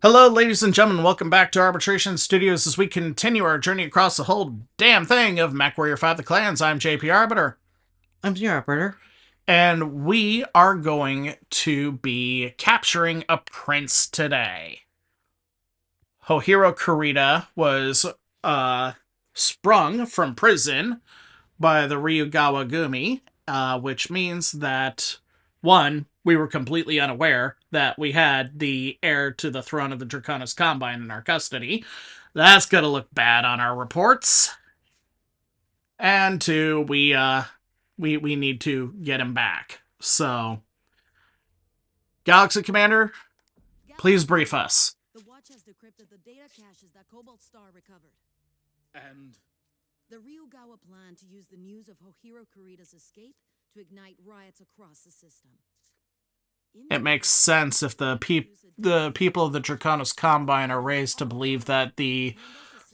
Hello, ladies and gentlemen. Welcome back to Arbitration Studios as we continue our journey across the whole damn thing of MechWarrior 5 The Clans. I'm JP Arbiter. I'm the operator. And we are going to be capturing a prince today. Hohiro Kurita was sprung from prison by the Ryugawa Gumi, which means that, one, we were completely unaware that we had the heir to the throne of the Draconis Combine in our custody. That's gonna look bad on our reports. And two, we need to get him back. So, Galaxy Commander, please brief us. The Watch has decrypted the data caches that Comstar recovered. And The Ryugawa plan to use the news of Hohiro Kurita's escape to ignite riots across the system. It makes sense if the people of the Draconis Combine are raised to believe that the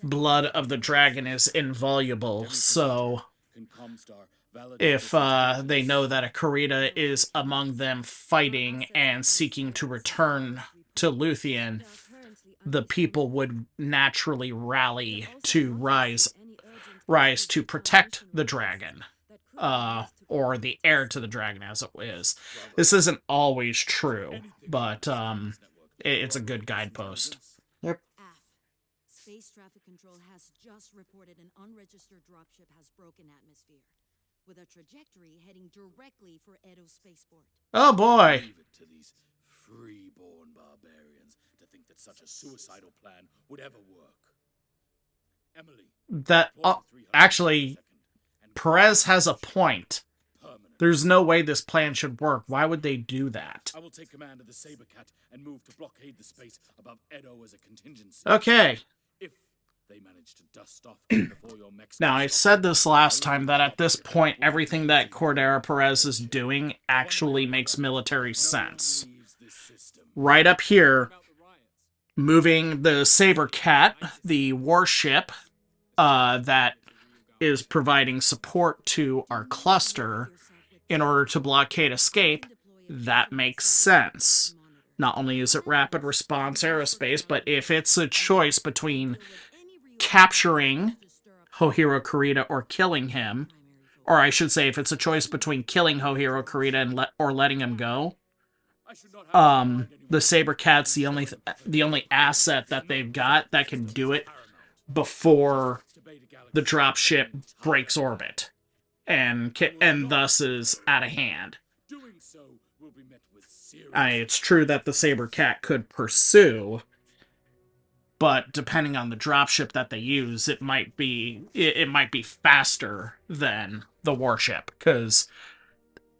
blood of the dragon is inviolable. So, can Comstar validate if this they know that a Kurita is among them fighting and seeking to return to Luthien, the people would naturally rally to rise to protect the dragon, or the heir to the dragon, as it is. This isn't always true, but it's a good guidepost. Yep. Space traffic control has just reported an unregistered dropship has broken atmosphere, with a trajectory heading directly for Edo spaceport. Oh boy! Leave it to these free-born barbarians to think that such a suicidal plan would ever work. Emily, That actually, Perez has a point. permanent. There's no way this plan should work. Why would they do that? I will take command of the Sabercat and move to blockade the space above Edo as a contingency. Okay. If they manage to dust off before your mechs. Now, I said this last time that at this point, everything that Cordera Perez is doing actually makes military sense. Right up here, moving the Sabercat, the warship that is providing support to our cluster in order to blockade escape, that makes sense. Not only is it rapid response aerospace, but if it's a choice between capturing Hohiro Kurita or killing him, or I should say, if it's a choice between killing Hohiro Kurita and or letting him go, the Sabercat's the only asset that they've got that can do it before the dropship breaks orbit, and thus is out of hand. It's true that the Sabercat could pursue, but depending on the dropship that they use, it might be faster than the warship, because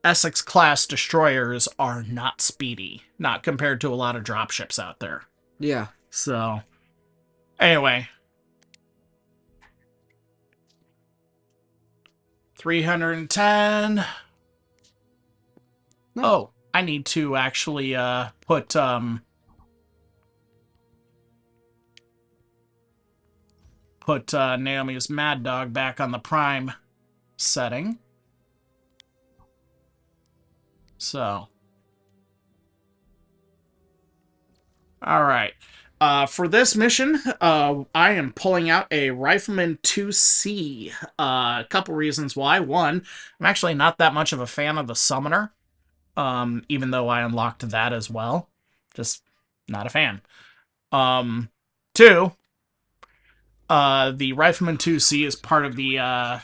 Essex-class destroyers are not speedy, not compared to a lot of dropships out there. Yeah. So, anyway. 310. No. Oh, I need to actually put Naomi's Mad Dog back on the prime setting. So, all right. For this mission, I am pulling out a Rifleman 2C. A couple reasons why. One, I'm actually not that much of a fan of the Summoner, even though I unlocked that as well. Just not a fan. Two, the Rifleman 2C is part of the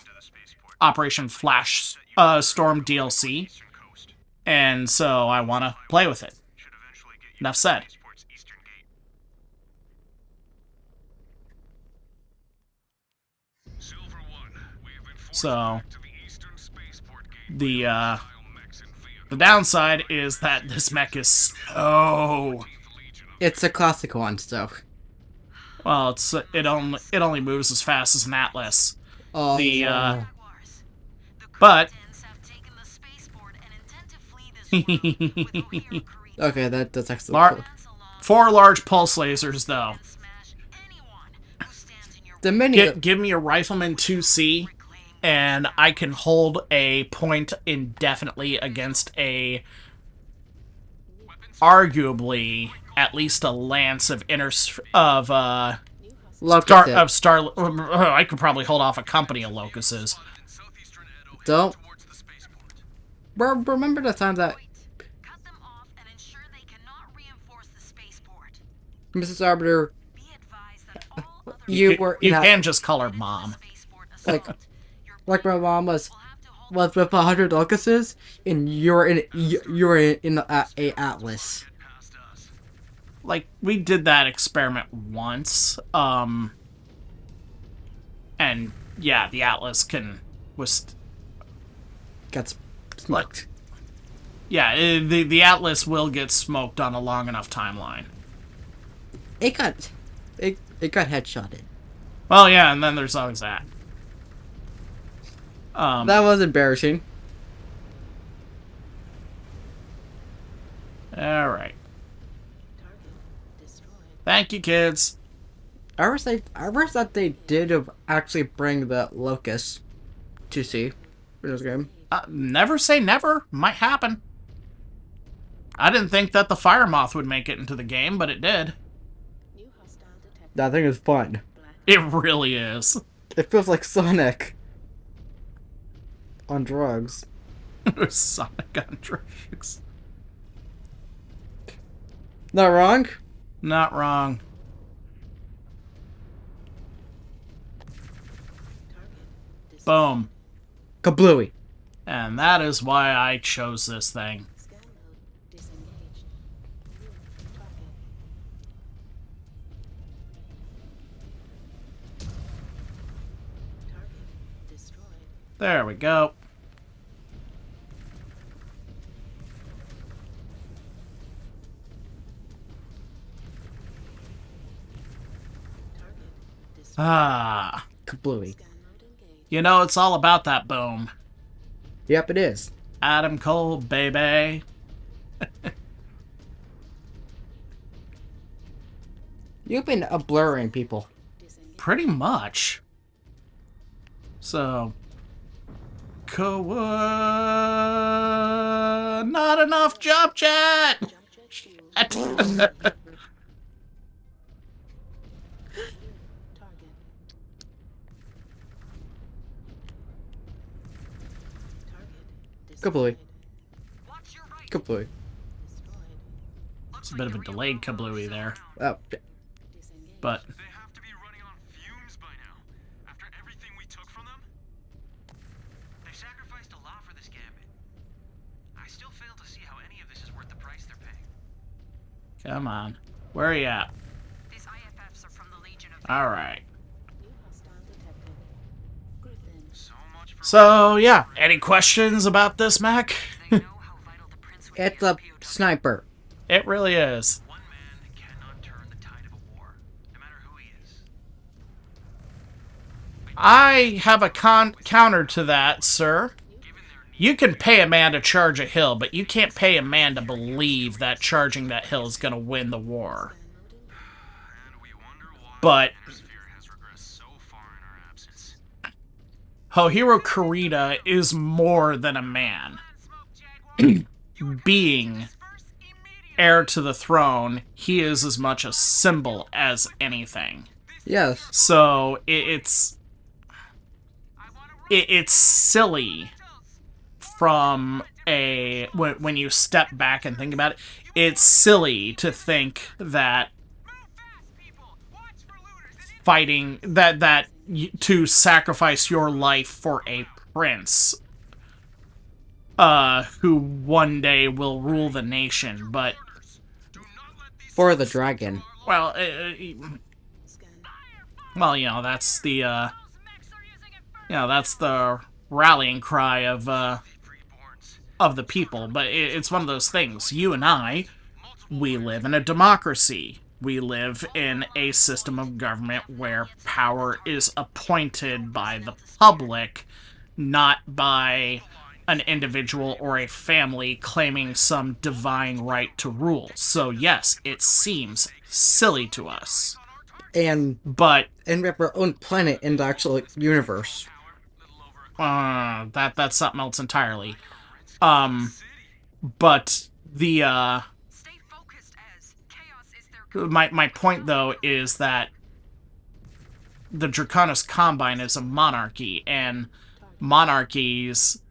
Operation Flash Storm DLC, and so I want to play with it. Enough said. So, the downside is that this mech is slow. It's a classic one, so. Well, it only moves as fast as an Atlas. Oh, But okay, that's actually cool. 4 large pulse lasers, though. The mini. Give me a Rifleman 2C, and I can hold a point indefinitely against a arguably at least a lance of Locust. star. I could probably hold off a company of locusts. Don't. Remember the time that Cut them off and ensure they cannot reinforce the spaceport. Mrs. Arbiter, Be advised that all other you were You in can just call her mom. spaceport like assault, your like my mom was will have to hold with 100 locusts, and you're in a Atlas. Like, we did that experiment once. And yeah, the Atlas Gets smoked. yeah, the Atlas will get smoked on a long enough timeline. It got headshotted. Well, yeah, and then there's always that. That was embarrassing. All right. Thank you, kids. I wish that they did actually bring the locust to see for this game. Never say never. Might happen. I didn't think that the fire moth would make it into the game, but it did. That thing is fun. It really is. It feels like Sonic on drugs. Sonic on drugs. Not wrong? Not wrong. Boom. Kablooey. And that is why I chose this thing. scan mode disengaged. Target destroyed. There we go. Ah. Kablooey. You know, it's all about that boom. Yep, it is. Adam Cole, baby. You've been blurring people. Pretty much. So... Not enough jump chat! Kablooey. Kablooey. It's a bit of a delayed kablooey there. Oh, But... They have to be running on fumes by now, after everything we took from them. They sacrificed a lot for this gambit. I still fail to see how any of this is worth the price they're paying. Come on. Where are you at? These IFFs are from the Legion of Alright. So much for So, yeah. Any questions about this, Mac? They know how vital the prince will it's a sniper. It really is. one man cannot turn the tide of a war, no matter who he is. I have a counter to that, sir. You can pay a man to charge a hill, but you can't pay a man to believe that charging that hill is going to win the war. And we wonder why But the sphere has regressed so far in our absence. Hohiro Kurita is more than a man. Being heir to the throne, he is as much a symbol as anything. Yes. So it's silly from a when you step back and think about it. It's silly to think that fighting to sacrifice your life for a prince who one day will rule the nation, but For the dragon. well that's the that's the rallying cry of the people. But it's one of those things. You and I, we live in a democracy. We live in a system of government where power is appointed by the public, not by an individual or a family claiming some divine right to rule. So yes, it seems silly to us. And But we have our own planet in the actual universe. that's something else entirely. But the Stay focused, Ez. Chaos my point, though, is that the Draconis Combine is a monarchy, and monarchies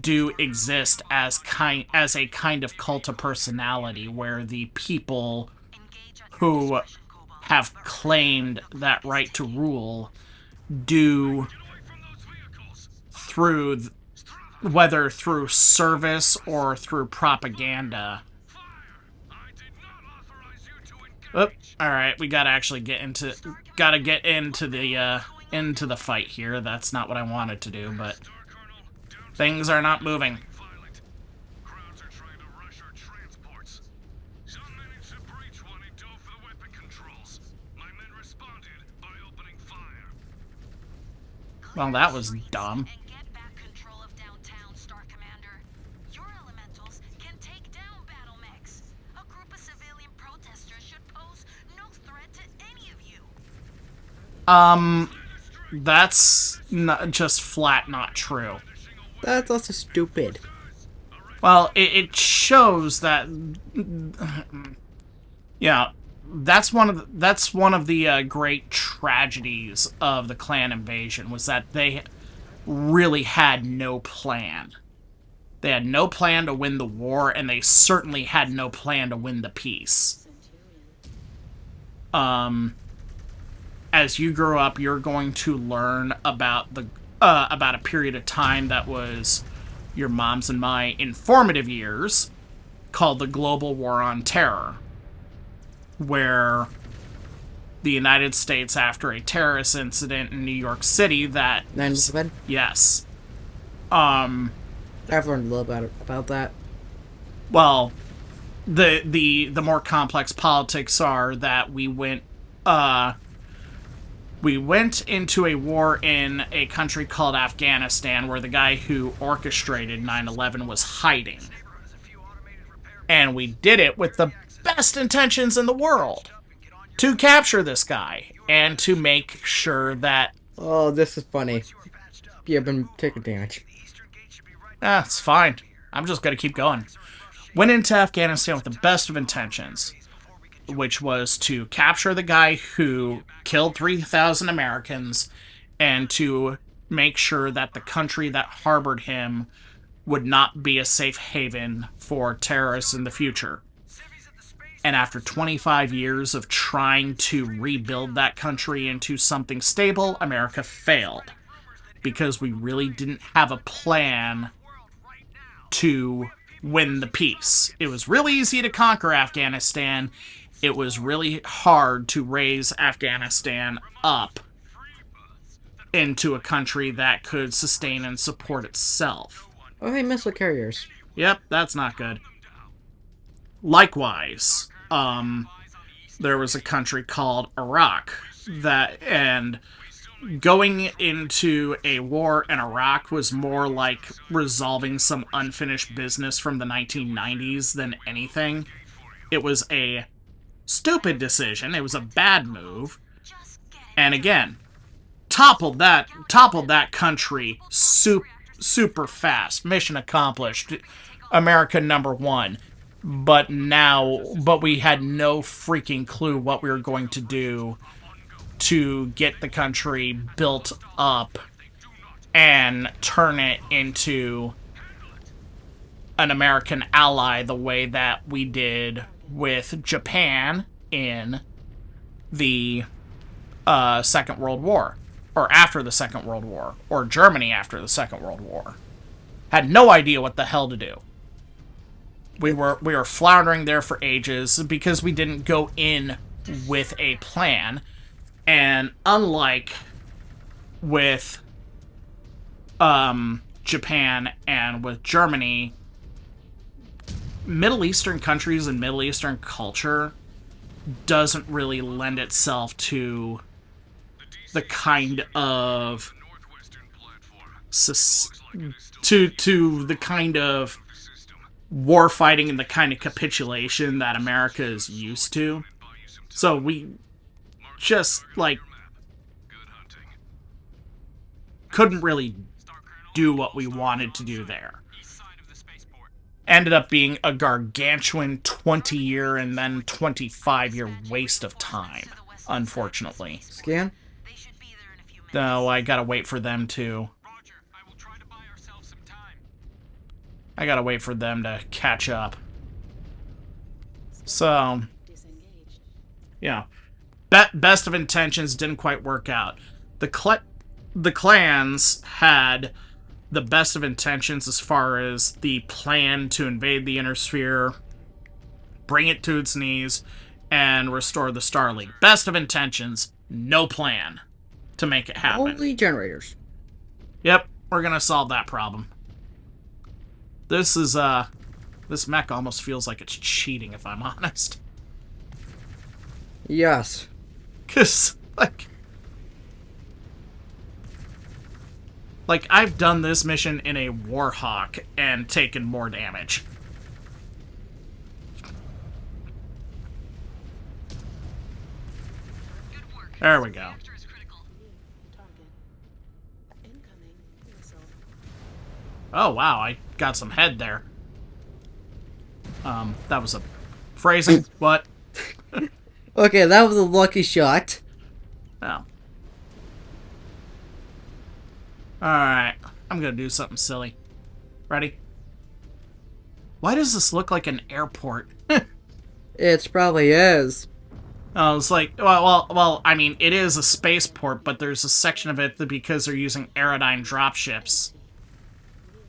do exist as a kind of cult of personality where the people who have claimed that right to rule do through whether through service or through propaganda. Oop, all right, we gotta actually get into the fight here. That's not what I wanted to do, but things are not moving. Crowds are trying to rush our transports. Some managed to breach one and dove for the weapon controls. My men responded by opening fire. Well, that was dumb. And get back control of downtown, Star Commander. Your elementals can take down battle mechs. A group of civilian protesters should pose no threat to any of you. That's not just flat not true. That's also stupid. Well, it shows that, yeah, that's one of the great tragedies of the clan invasion, was that they really had no plan. They had no plan to win the war, and they certainly had no plan to win the peace. As you grow up, you're going to learn about a period of time that was your mom's and my informative years, called the Global War on Terror, where the United States, after a terrorist incident in New York City that... 9/11? Yes. I've learned a little bit about that. Well, the more complex politics are that we went into a war in a country called Afghanistan, where the guy who orchestrated 9/11 was hiding. And we did it with the best intentions in the world, to capture this guy and to make sure that... Oh, this is funny. You've been taking damage. It's fine. I'm just gonna keep going. Went into Afghanistan with the best of intentions, which was to capture the guy who killed 3,000 Americans and to make sure that the country that harbored him would not be a safe haven for terrorists in the future. And after 25 years of trying to rebuild that country into something stable, America failed, because we really didn't have a plan to win the peace. It was really easy to conquer Afghanistan. It was really hard to raise Afghanistan up into a country that could sustain and support itself. Oh, hey, missile carriers. Yep, that's not good. Likewise, there was a country called Iraq and going into a war in Iraq was more like resolving some unfinished business from the 1990s than anything. It was a stupid decision. It was a bad move. And again, toppled that country super fast. Mission accomplished. America #1. But we had no freaking clue what we were going to do to get the country built up and turn it into an American ally the way that we did with Japan in the Second World War, or after the Second World War, or Germany after the Second World War. Had no idea what the hell to do. We were floundering there for ages because we didn't go in with a plan. And unlike with Japan and with Germany, Middle Eastern countries and Middle Eastern culture doesn't really lend itself to the kind of to the kind of war fighting and the kind of capitulation that America is used to. So we just, like, couldn't really do what we wanted to do there. ended up being a gargantuan 20-year and then 25-year waste of time, unfortunately. Scan? They should be there in a few minutes. No, I gotta wait for them to... Roger, I will try to buy ourselves some time. I gotta wait for them to catch up. So, yeah. Best of intentions didn't quite work out. The clans had the best of intentions as far as the plan to invade the Inner Sphere, bring it to its knees, and restore the Star League. Best of intentions, no plan to make it happen. Only generators. Yep, we're gonna solve that problem. This is, this mech almost feels like it's cheating, if I'm honest. Yes. Because, like, I've done this mission in a Warhawk and taken more damage. Good work. There we go. Reactor is critical. Oh, wow, I got some head there. That was a phrasing. What? Okay, that was a lucky shot. Oh. Alright, I'm gonna do something silly. Ready? Why does this look like an airport? It probably is. Oh, it's like, well, I mean, it is a spaceport, but there's a section of it that because they're using Aerodyne dropships.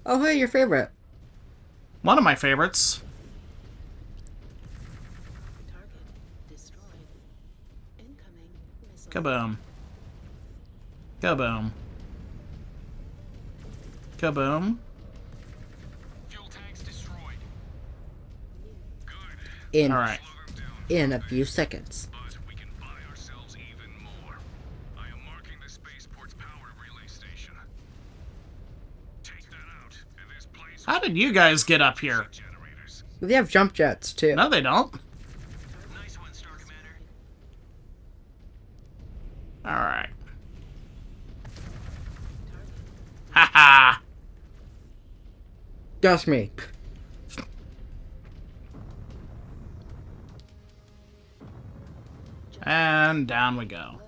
Oh, hey, your favorite. One of my favorites. Kaboom. Kaboom. Kaboom. Fuel tanks destroyed. Good. In Alright. in a few seconds. But we can buy ourselves even more. I am marking the spaceport's power relay station. Take that out, and this place How did you guys get up here? generators. They have jump jets, too. No, they don't. Nice one, Star Commander. Alright. Haha. Just me. And down we go.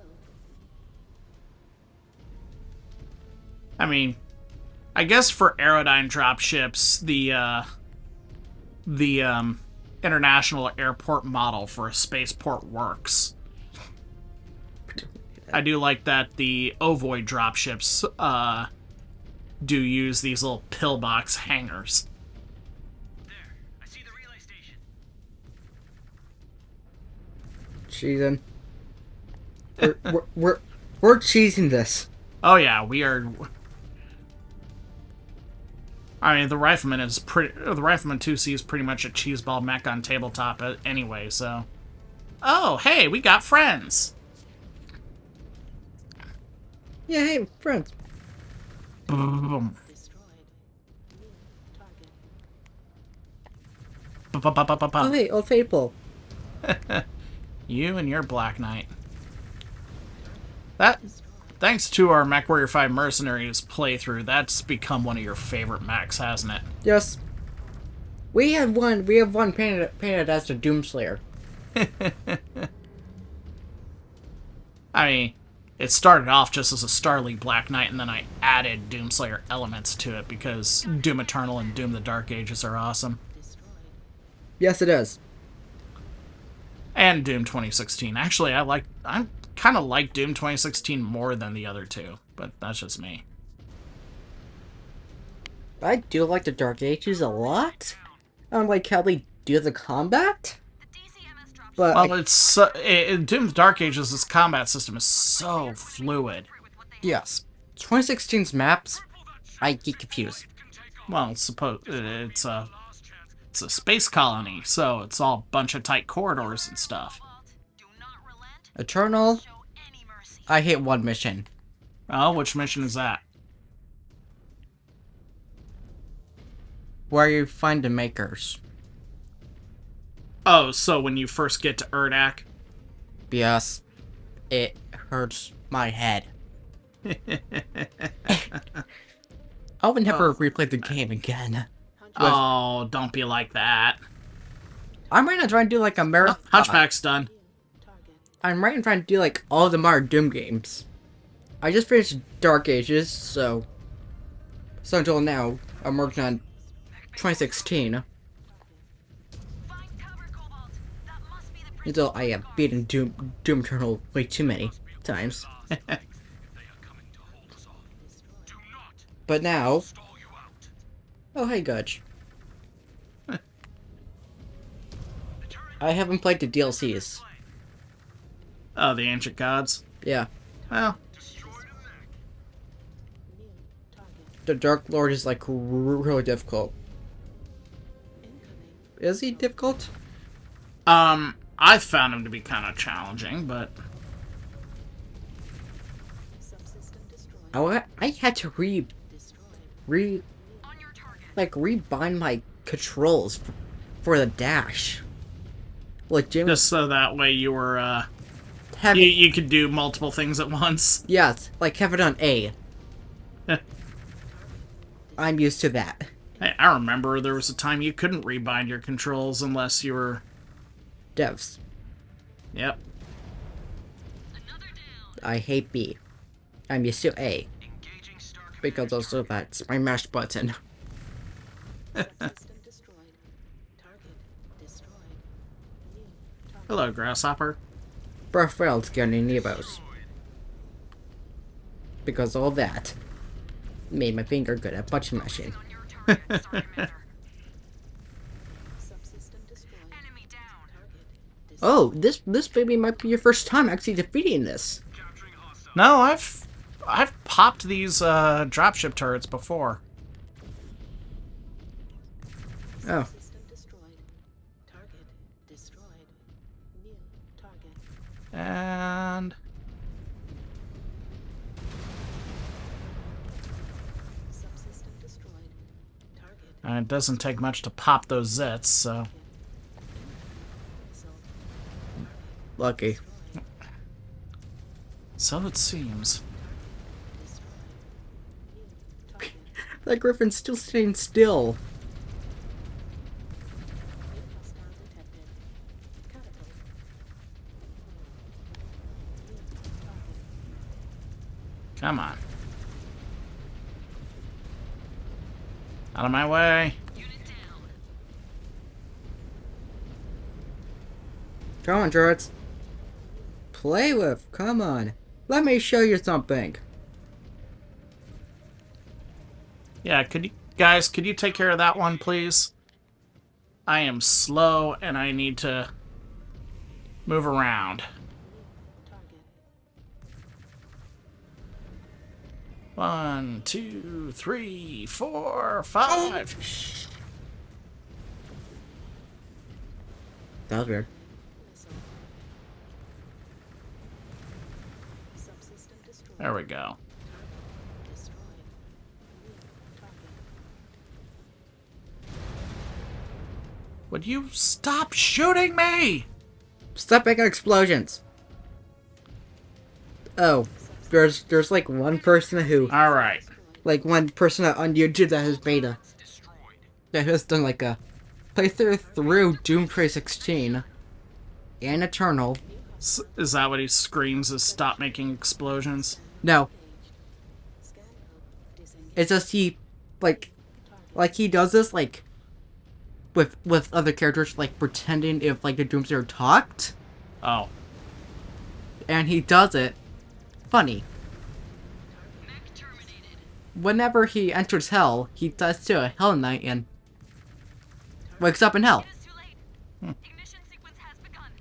I mean, I guess for Aerodyne dropships, the international airport model for a spaceport works. I do like that the Ovoid dropships do use these little pillbox hangars. There, I see the relay station. Cheesing. We're cheesing this. Oh yeah, we are. I mean, the Rifleman is pretty. The Rifleman 2C is pretty much a cheeseball mech on tabletop anyway. So, oh hey, we got friends. Yeah, hey, friends. Boom. Oh, hey, Old Faithful. You and your Black Knight. That, thanks to our MechWarrior 5 Mercenaries playthrough, that's become one of your favorite mechs, hasn't it? Yes. We have one painted as the Doomslayer. I mean, it started off just as a Star League Black Knight, and then I added Doomslayer elements to it because Doom Eternal and Doom the Dark Ages are awesome. Yes, it is. And Doom 2016. Actually, I kind of like Doom 2016 more than the other two, but that's just me. I do like the Dark Ages a lot. I don't like how they do the combat. The DCMS dropped But Well, Doom the Dark Ages, this combat system is so fluid. with what they yes, 2016's maps, I get confused. Well, it's a space colony, so it's all a bunch of tight corridors and stuff. fault. Do not relent. Eternal, Show any mercy. I hate one mission. Oh, which mission is that? Where you find the makers. Oh, so when you first get to Urdak? Yes, it hurts my head. I would never replay the game again. Oh, don't be like that. I'm right now trying to do like a Oh, marathon. Hunchback's done. I'm right now trying to do like all the modern Doom games. I just finished Dark Ages, so until now, I'm working on 2016. Find cover, Cobalt. That must be the Until I have beaten Doom Eternal way too many times. They are coming to hold us off. Do not But now, stall you out. oh hey Gudge. I haven't played the DLCs. Oh, the Ancient Gods. Yeah, Well, the Dark Lord is like really difficult. Is he difficult? I found him to be kind of challenging, but I had to on your target. rebind my controls for the dash. Like Jim just so that way you were, having you could do multiple things at once. yes, like have it on A. I'm used to that. Hey, I remember there was a time you couldn't rebind your controls unless you were... Devs. Yep. Another down. I hate B. I'm used to A. Engaging Star Because also that's my mash button. Hello, Grasshopper. Preferred getting Nevos. Because all that made my finger good at button mashing. On your target, Star Commander. Enemy down. Oh, this baby might be your first time actually defeating this. No, I've popped these dropship turrets before. Oh, And it doesn't take much to pop those zits, so lucky. so it seems. That griffin's still staying still. Come on. Out of my way. Unit down. Come on, turrets. Play with. Come on. Let me show you something. Yeah, could you take care of that one, please? I am slow and I need to move around. 1, 2, 3, 4, 5. That was weird. There we go. Would you stop shooting me? Stop making explosions. Oh, there's like one person who, All right. like one person on YouTube that has beta, that has done like a playthrough through Doom 2016 and Eternal. Is that what he screams? Is stop making explosions? No, it's just he, like he does this like with other characters, like pretending if like the Doomsayer talked, Oh. and he does it funny. Mech terminated. Whenever he enters hell, he does to a Hell Knight and wakes up in hell. It is too late. Ignition sequence has begun.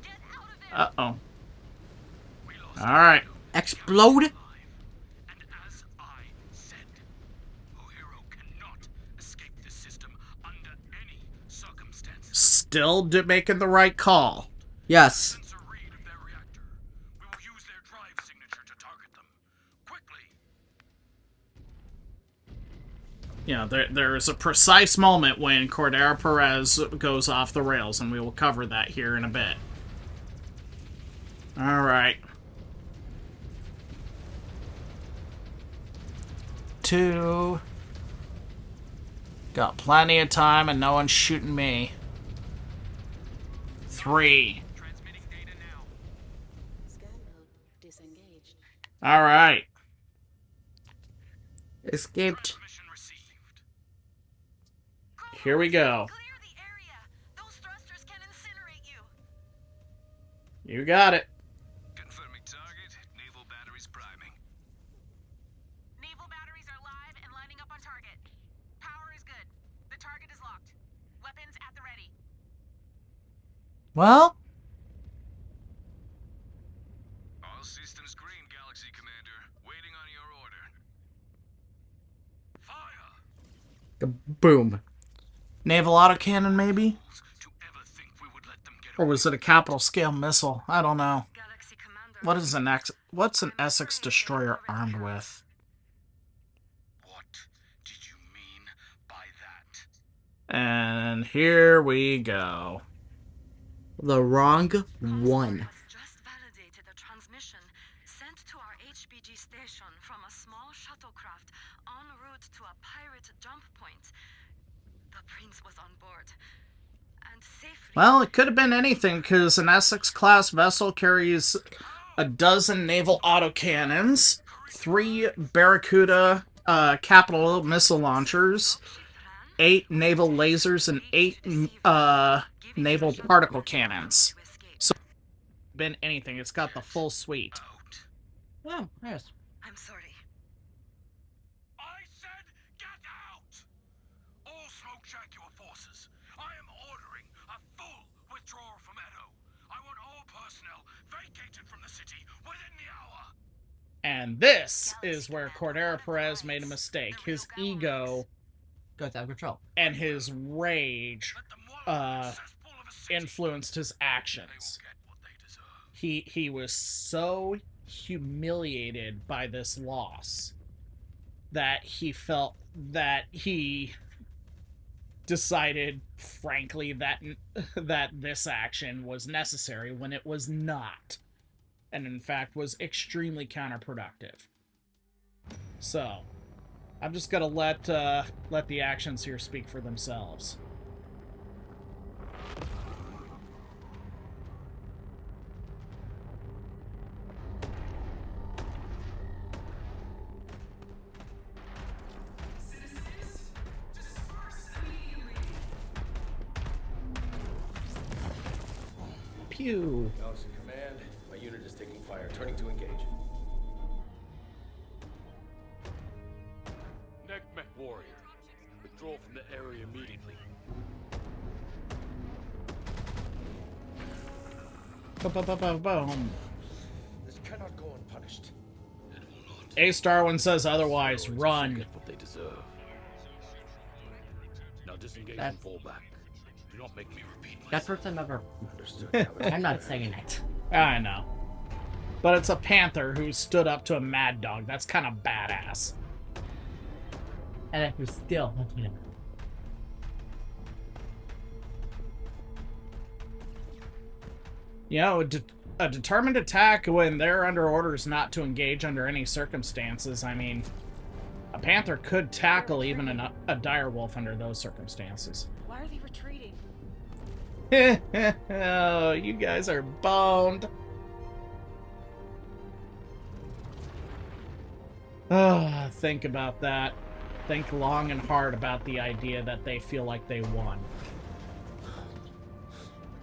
Get out of there. Uh-oh. All right. Explode? And as I said, O'Hero cannot escape this system under any circumstances. Still making the right call. Yes. Sensor read of their reactor. We will use their drive signature to target them. Quickly! You know, there is a precise moment when Cordero Perez goes off the rails, and we will cover that here in a bit. All right. 2. Got plenty of time and no one's shooting me. 3. Transmitting data now. Scan mode disengaged. Alright. Escaped. Transmission received. Here we go. Clear the area. Those thrusters can incinerate you. You got it. Confirming target. Naval batteries priming. Naval batteries are live and lining up on target. Power is good. The target is locked. Weapons at the ready. Well, All systems green, Galaxy Commander. Waiting on your order. Fire! Boom. naval autocannon maybe? To ever think we would let them get Or was it a capital scale missile? I don't know. Galaxy Commander. What's an Essex destroyer armed with? What did you mean by that? And here we go. The wrong one. Just validated a transmission sent to our HBG station from a small shuttlecraft en route to a pirate jump point. The prince was on board. And safely. Well, it could have been anything, because an Essex-class vessel carries a dozen naval autocannons, 3 Barracuda capital missile launchers, 8 naval lasers, and 8 naval particle cannons. So, been anything. It's got the full suite. Out. Oh, yes. I'm sorry. I said get out! All smoke jaguar forces. I am ordering a full withdrawal from Edo. I want all personnel vacated from the city within the hour. And this is where Cordero Perez made a mistake. His ego Goes out of control. and his rage Let them wallow in the cesspool of a city. influenced his They will actions. get what they deserve. He was so humiliated by this loss that he felt that he decided, frankly, that this action was necessary when it was not, and in fact was extremely counterproductive. So, I'm just gonna let the actions here speak for themselves. Pew. Galaxy Command, my unit is taking fire. Turning to engage. Neckmech warrior. Withdraw from the area immediately. Boom. This cannot go unpunished. It will not. Ace Darwin says otherwise. Run. Get what they deserve. Now disengage That- and fall back. Do not make me repeat myself. That first time ever. Understood, Captain. I'm not saying it. I know. But it's a panther who stood up to a mad dog. That's kind of badass. And if you're still hunting him. You know, a determined attack when they're under orders not to engage under any circumstances. I mean, a panther could tackle even a dire wolf under those circumstances. Why are they retreating? Oh, you guys are boned. Ah, think about that. Think long and hard about the idea that they feel like they won.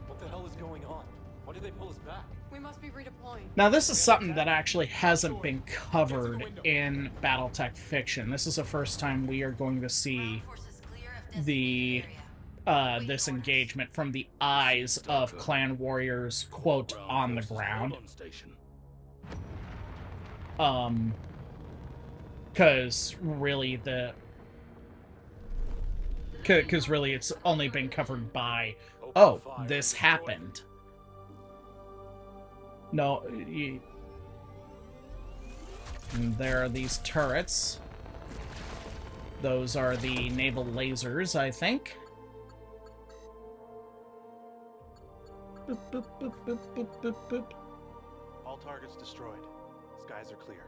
What the hell is going on? Why did they pull us back? We must be redeploying. Now, this is something that actually hasn't been covered in Battletech fiction. This is the first time we are going to see the this engagement from the eyes of clan warriors, quote, on the ground. On station. Because really it's only been covered by, oh, this happened. No, and there are these turrets. Those are the naval lasers, I think. Boop, boop, boop, boop, boop, boop, boop. All targets destroyed. Skies are clear.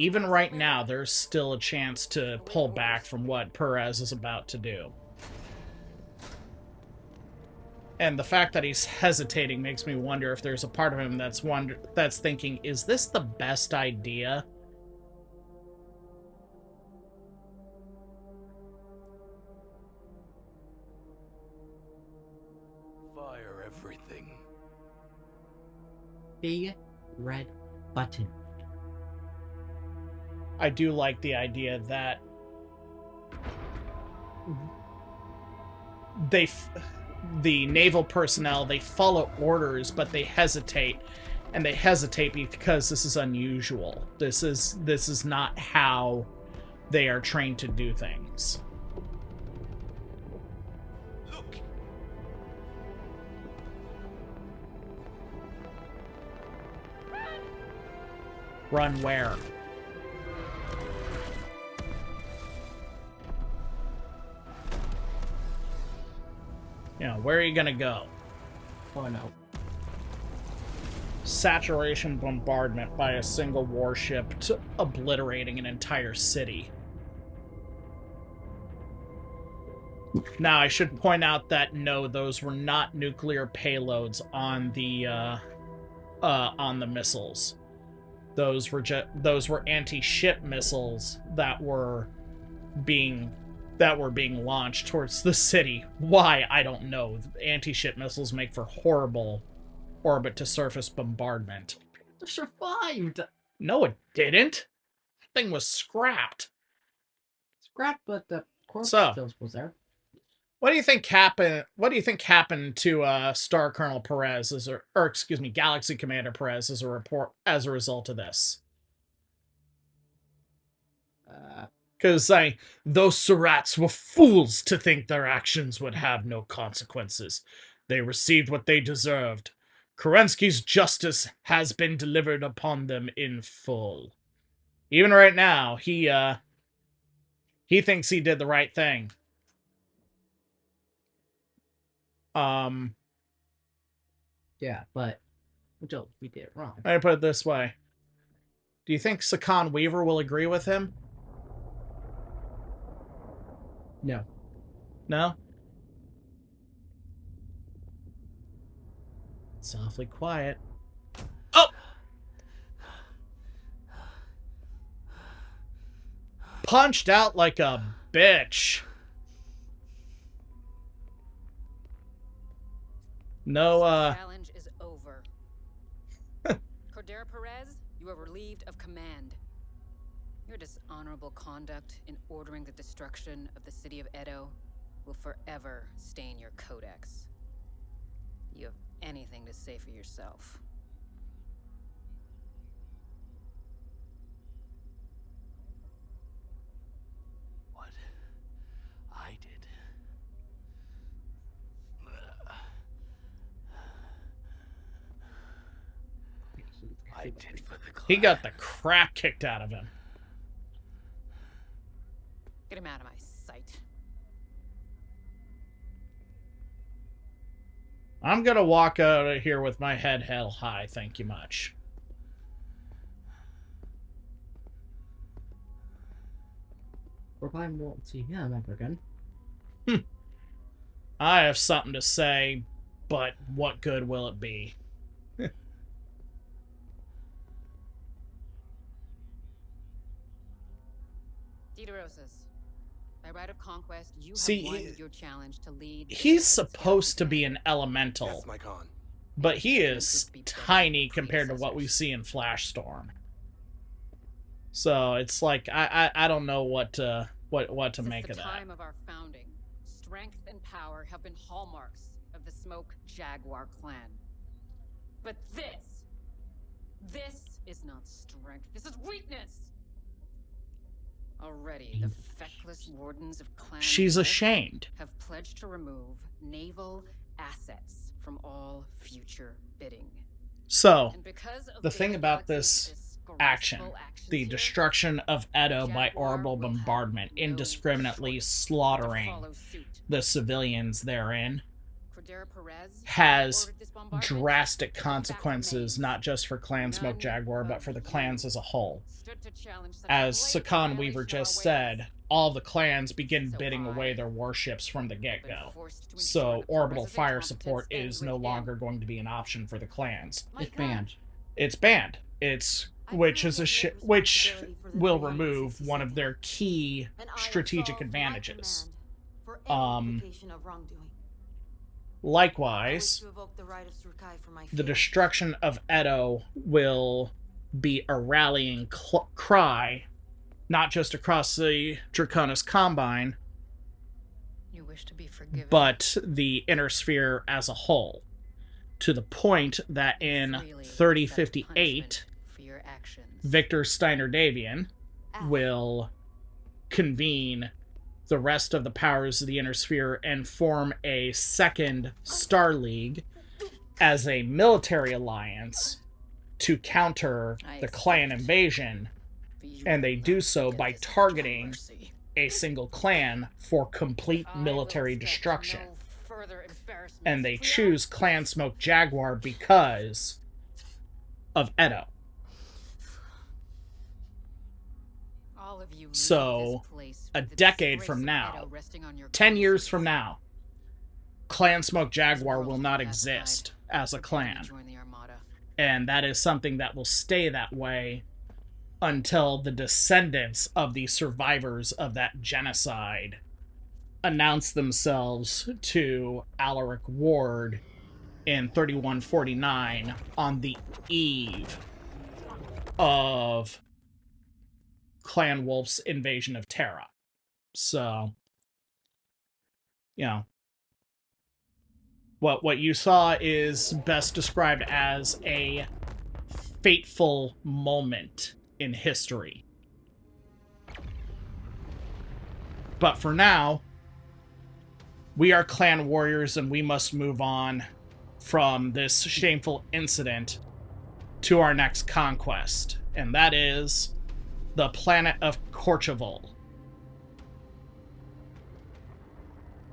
even right now, there's still a chance to pull back from what Perez is about to do. And the fact that he's hesitating makes me wonder if there's a part of him that's thinking, is this the best idea? Fire everything. Big red button. I do like the idea that the naval personnel, they follow orders, but they hesitate. And they hesitate because this is unusual. This is not how they are trained to do things. Look! Run where? You know, where are you gonna go? Oh no. Saturation bombardment by a single warship obliterating an entire city. Now, I should point out that no, those were not nuclear payloads on the missiles. Those were anti-ship missiles that were being launched towards the city. Why, I don't know. Anti-ship missiles make for horrible orbit-to-surface bombardment. It survived! No, it didn't. That thing was scrapped. Scrapped, but the corpse So, still was there. What do you think happened? What do you think happened to Star Colonel Perez, or excuse me, Galaxy Commander Perez, as a result of this? Because those Surats were fools to think their actions would have no consequences. They received what they deserved. Kerensky's justice has been delivered upon them in full. Even right now, he thinks he did the right thing. Yeah, but until we did it wrong. Let me put it this way. Do you think Sakan Weaver will agree with him? No. No? It's awfully quiet. Oh! Punched out like a bitch. No, Challenge is over. Cordero Perez, you are relieved of command. Your dishonorable conduct in ordering the destruction of the city of Edo will forever stain your codex. You have anything to say for yourself? What I did. I did for the club. he got the crap kicked out of him. Get him out of my sight. I'm gonna walk out of here with my head held high, thank you much. We probably won't see him ever again. I have something to say, but what good will it be? Rosas, by right of conquest, you See, have won your challenge to lead. He's supposed to be an elemental, That's my con. but he is tiny compared to what we see in Flashstorm. So it's like I don't know what to make of Since the that. time of our founding, strength and power have been hallmarks of the Smoke Jaguar clan. But this is not strength. This is weakness. Already, the feckless wardens of Clan She's Wolf ashamed. have pledged to remove naval assets from all future bidding. So, And because of the thing about Galaxy's this disgraceful action, actions the here, destruction of Edo by Jaguar orbital will have bombardment, no indiscriminately choice to slaughtering follow suit. the civilians therein, Cordero Perez has ordered this bombardment. drastic The fact consequences, remains, not just for Clan Smoke none Jaguar, but of for the you clans as a whole. stood to challenge such a As blatant Sakan Weaver violation of just our said, ways. all the clans begin So bidding I away their warships from the Been get-go. forced to ensure So the orbital president fire competence support ends is no with longer him. going to be an option for the clans. It's banned. It's banned. Which will remove one of their key strategic advantages. Likewise, the destruction of Edo will be a rallying cry, not just across the Draconis Combine, You wish to be forgiven. but the Inner Sphere as a whole. To the point that in Freely accept 3058, punishment for your actions. Victor Steiner Davian will convene the rest of the powers of the Inner Sphere and form a second Star League as a military alliance to counter the clan invasion, and they do so by targeting a single clan for complete military destruction. And they choose Clan Smoke Jaguar because of Edo. So, a decade from now, 10 years from now, Clan Smoke Jaguar will not exist as a clan. And that is something that will stay that way until the descendants of the survivors of that genocide announce themselves to Alaric Ward in 3149 on the eve of Clan Wolf's invasion of Terra. So, you know, what you saw is best described as a fateful moment in history. But for now, we are clan warriors and we must move on from this shameful incident to our next conquest, and that is the planet of Corcheval.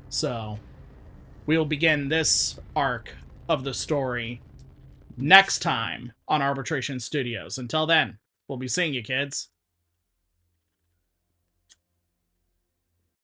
So, we'll begin this arc of the story next time on Arbitration Studios. Until then, we'll be seeing you, kids.